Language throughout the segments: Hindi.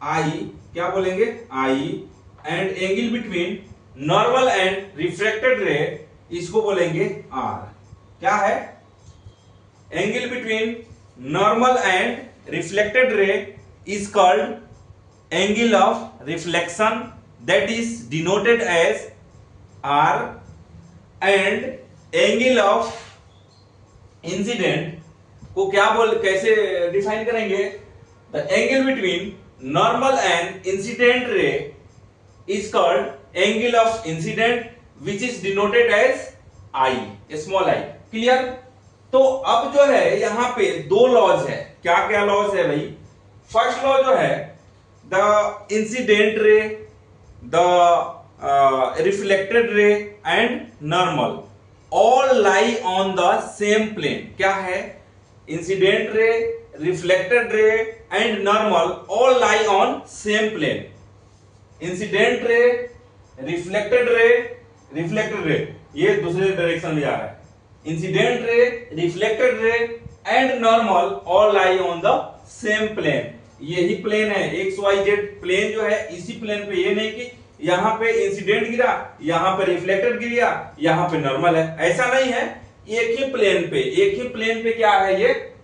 आई, क्या बोलेंगे I, and angle between normal and refracted ray, इसको बोलेंगे आर। क्या है? Angle between normal and reflected ray is called angle of reflection, that is denoted as R, and angle of incident को क्या कैसे डिफाइन करेंगे? The angle between normal and incident ray is called angle of incident which is denoted as I, small I. Clear? तो अब जो है यहां पे दो लॉज है। क्या क्या लॉज है भाई? फर्स्ट लॉ जो है, the incident ray, the reflected ray and normal all lie on the same plane. क्या है? Incident ray, reflected ray and normal all lie on same plane. Incident ray, reflected ray ये दूसरे डायरेक्शन में जा रहा है। Incident ray, reflected ray and normal all lie on the same plane. यही प्लेन है, एक्स वाई जेड प्लेन जो है, इसी प्लेन पे। ये नहीं कि यहां पे इंसिडेंट गिरा, यहां पे रिफ्लेक्टेड गिर गया, यहां पे नॉर्मल है, ऐसा नहीं है। एक ही प्लेन पे क्या है? ये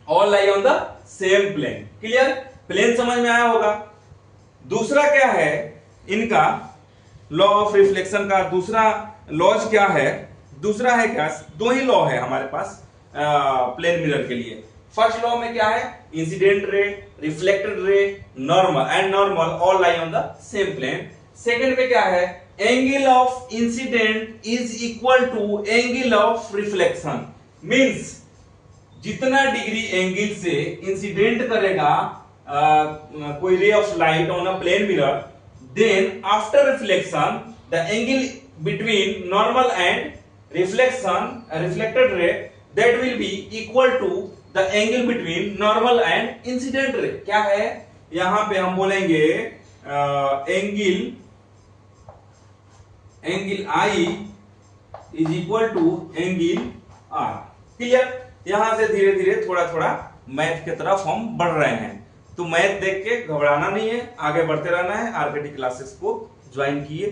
all lie on the same plane. Clear? Plane समझ में आया होगा। दूसरा क्या है इनका लॉ ऑफ रिफ्लेक्शन का? दूसरा लॉज क्या है? दूसरा है क्या? दो ही लॉ है हमारे पास प्लेन मिरर के लिए। फर्स्ट लॉ में क्या है? Incident ray, reflected ray, normal all lie on the same plane. Second पे क्या है? Angle of incidence is equal to angle of reflection. Means जितना डिग्री एंगल से इंसिडेंट करेगा कोई ray of light on a plane mirror, then after reflection the angle between normal and reflected ray that will be equal to the angle between normal and incident ray। क्या है? यहां पे हम बोलेंगे angle I is equal to angle R। Clear? यहां से धीरे धीरे थोड़ा थोड़ा मैथ की तरफ हम बढ़ रहे हैं, तो मैथ देख के घबराना नहीं है, आगे बढ़ते रहना है। आरकेटी क्लासेस को ज्वाइन किए।